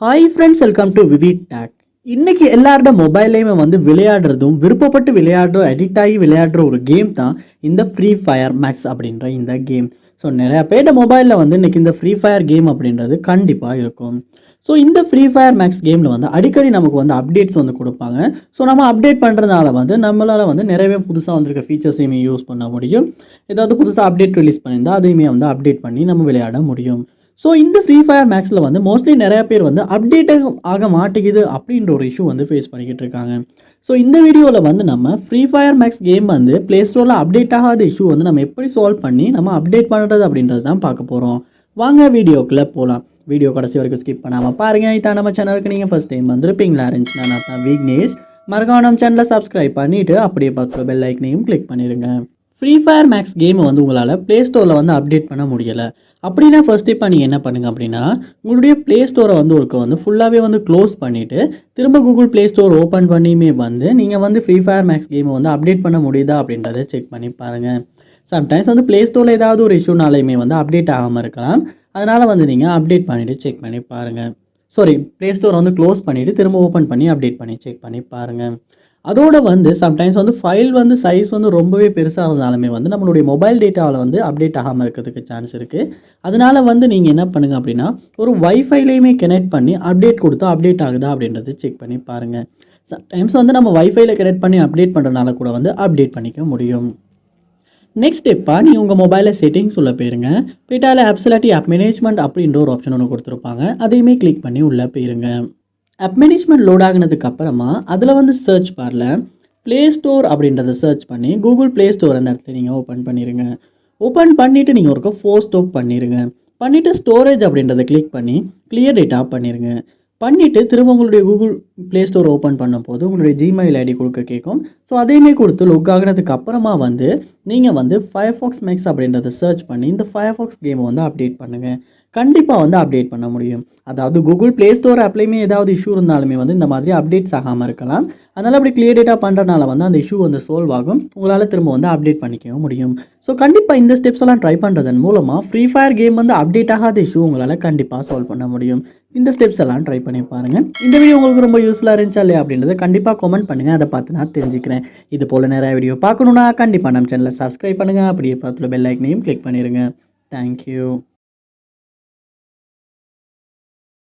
Hi friends, welcome to VividTech. இன்னைக்கு எல்லாரோட மொபைல்லையுமே விளையாடுறதும் விருப்பப்பட்டு விளையாடுற அடிக்ட் ஆகி விளையாடுற ஒரு கேம் தான் இந்த ஃப்ரீ ஃபயர் மேக்ஸ் அப்படின்ற இந்த கேம். ஸோ நிறையா பேர்ட மொபைலில் இன்னைக்கு இந்த ஃப்ரீ ஃபயர் கேம் அப்படின்றது கண்டிப்பாக இருக்கும். ஸோ இந்த ஃப்ரீ ஃபயர் மேக்ஸ் கேமில் அடிக்கடி நமக்கு அப்டேட்ஸ் கொடுப்பாங்க. ஸோ நம்ம அப்டேட் பண்ணுறதுனால நம்மளால் நிறையவே புதுசாக வந்திருக்க ஃபீச்சர்ஸையுமே யூஸ் பண்ண முடியும். ஏதாவது புதுசாக அப்டேட் ரிலீஸ் பண்ணியிருந்தால் அதையுமே அப்டேட் பண்ணி நம்ம விளையாட முடியும். ஸோ இந்த ஃப்ரீ ஃபயர் மேக்ஸில் மோஸ்ட்லி நிறையா பேர் அப்டேட் ஆக மாட்டேங்குது அப்படின்ற ஒரு இஷ்யூ ஃபேஸ் பண்ணிக்கிட்டு இருக்காங்க. ஸோ இந்த வீடியோவில் நம்ம free fire max game play ஸ்டோரில் அப்டேட் ஆகாத இஷ்யூ நம்ம எப்படி சால்வ் பண்ணி நம்ம அப்டேட் பண்ணுறது அப்படின்றது தான் பார்க்க போகிறோம். வாங்க வீடியோக்குள்ளே போகலாம். வீடியோ கடைசி வரைக்கும் ஸ்கிப் பண்ணாமல் பாருங்கள். இதான் நம்ம சேனலுக்கு நீங்கள் ஃபஸ்ட் டைம் வந்திருப்பீங்களா இருந்துச்சுன்னா நான் தான் விக்னேஷ். மறக்காம நம்ம சேனலை சப்ஸ்கிரைப் பண்ணிவிட்டு அப்படியே பார்த்து பெல் ஐக்கனையும் கிளிக் பண்ணிடுங்க. ஃப்ரீ ஃபயர் மேக்ஸ் கேமை உங்களால் ப்ளே ஸ்டோரில் அப்டேட் பண்ண முடியலை அப்படின்னா ஃபர்ஸ்ட் இப்போ நீங்கள் என்ன பண்ணுங்கள் அப்படின்னா உங்களுடைய ப்ளே ஸ்டோரை ஒருக்க ஃபுல்லாகவே க்ளோஸ் பண்ணிவிட்டு திரும்ப கூகுள் ப்ளே ஸ்டோர் ஓப்பன் பண்ணியுமே நீங்கள் ஃப்ரீ ஃபயர் மேக்ஸ் கேமை அப்டேட் பண்ண முடியுதா அப்படின்றத செக் பண்ணி பாருங்கள். சம்டைம்ஸ் ப்ளே ஸ்டோரில் ஏதாவது ஒரு இஷ்யூனாலையுமே அப்டேட் ஆகாமல் இருக்கலாம். அதனால் நீங்கள் அப்டேட் பண்ணிவிட்டு செக் பண்ணி பாருங்கள். ப்ளே ஸ்டோரை க்ளோஸ் பண்ணிவிட்டு திரும்ப ஓப்பன் பண்ணி அப்டேட் பண்ணி செக் பண்ணி பாருங்கள். அதோட சம்டைம்ஸ் ஃபைல் சைஸ் ரொம்பவே பெருசாக இருந்தாலுமே நம்மளுடைய மொபைல் டேட்டாவில் அப்டேட் ஆகாமல் இருக்கிறதுக்கு சான்ஸ் இருக்குது. அதனால் நீங்கள் என்ன பண்ணுங்கள் அப்படின்னா ஒரு வைஃபைலையுமே கனெக்ட் பண்ணி அப்டேட் கொடுத்தா அப்டேட் ஆகுதா அப்படின்றது செக் பண்ணி பாருங்கள். சம்டைம்ஸ் நம்ம வைஃபைல கனெக்ட் பண்ணி அப்டேட் பண்ணுறதுனால கூட அப்டேட் பண்ணிக்க முடியும். நெக்ஸ்ட் ஸ்டெப்பாக நீங்கள் உங்கள் மொபைலில் செட்டிங்ஸ் உள்ள போயிருங்க. போய்ட்டால் ஆப்ஸ் இல்லாட்டி ஆப் மேனேஜ்மெண்ட் அப்படின்ற ஒரு ஆப்ஷன் ஒன்று கொடுத்துருப்பாங்க. அதையுமே கிளிக் பண்ணி உள்ளே போயிருங்க. ஆப் மேனேஜ்மெண்ட் லோட் ஆகினதுக்கு அப்புறமா அதில் சர்ச் பாரில் ப்ளே ஸ்டோர் அப்படின்றத சர்ச் பண்ணி கூகுள் ப்ளே ஸ்டோர் அந்த இடத்துல நீங்கள் ஓப்பன் பண்ணிடுங்க. ஓப்பன் பண்ணிவிட்டு நீங்கள் ஒருக்க ஃபோர்ஸ் ஸ்டாப் பண்ணிடுங்க. பண்ணிவிட்டு ஸ்டோரேஜ் அப்படின்றத கிளிக் பண்ணி கிளியர் டேட்டா பண்ணிடுங்க. பண்ணிவிட்டு திரும்ப உங்களுடைய கூகுள் ப்ளே ஸ்டோர் ஓப்பன் பண்ணும்போது உங்களுடைய ஜிமெயில் ஐடி கொடுக்க கேட்கும். ஸோ அதையுமே கொடுத்து லுக் ஆகினதுக்கு அப்புறமா நீங்கள் ஃபயர்ஃபாக்ஸ் மேக்ஸ் அப்படின்றத சர்ச் பண்ணி இந்த ஃபயர்ஃபாக்ஸ் கேமை அப்டேட் பண்ணுங்கள். கண்டிப்பாக அப்டேட் பண்ண முடியும். அதாவது கூகுள் ப்ளே ஸ்டோர் ஆப்லேயுமே ஏதாவது இஷ்யூ இருந்தாலுமே இந்த மாதிரி அப்டேட்ஸ் ஆகாமல் இருக்கலாம். அதனால் அப்படி கிளியர் டேட்டா பண்ணுறதுனால அந்த இஷ்யூ சால்வ் ஆகும். உங்களால் திரும்ப அப்டேட் பண்ணிக்கவும் முடியும். ஸோ கண்டிப்பாக இந்த ஸ்டெப்ஸ் எல்லாம் ட்ரை பண்ணுறதன் மூலமாக ஃப்ரீ ஃபயர் கேம் அப்டேட் ஆகாத இஷ்யூ உங்களால் கண்டிப்பாக சால்வ் பண்ண முடியும். இந்த ஸ்டெப்ஸ் எல்லாம் ட்ரை பண்ணி பாருங்கள். இந்த வீடியோ உங்களுக்கு ரொம்ப யூஸ்ஃபுல்லாக இருந்துச்சா இல்லையா அப்படின்றத கண்டிப்பாக கமெண்ட் பண்ணுங்கள். அதை பார்த்து நான் தெரிஞ்சுக்கிறேன். இது போல் நிறைய வீடியோ பார்க்கணுன்னா கண்டிப்பாக நம்ம சேனலை சப்ஸ்கிரைப் பண்ணுங்கள். அப்படியே பார்த்துல பெல் ஐக்கனையும் கிளிக் பண்ணிடுங்க. தேங்க்யூ.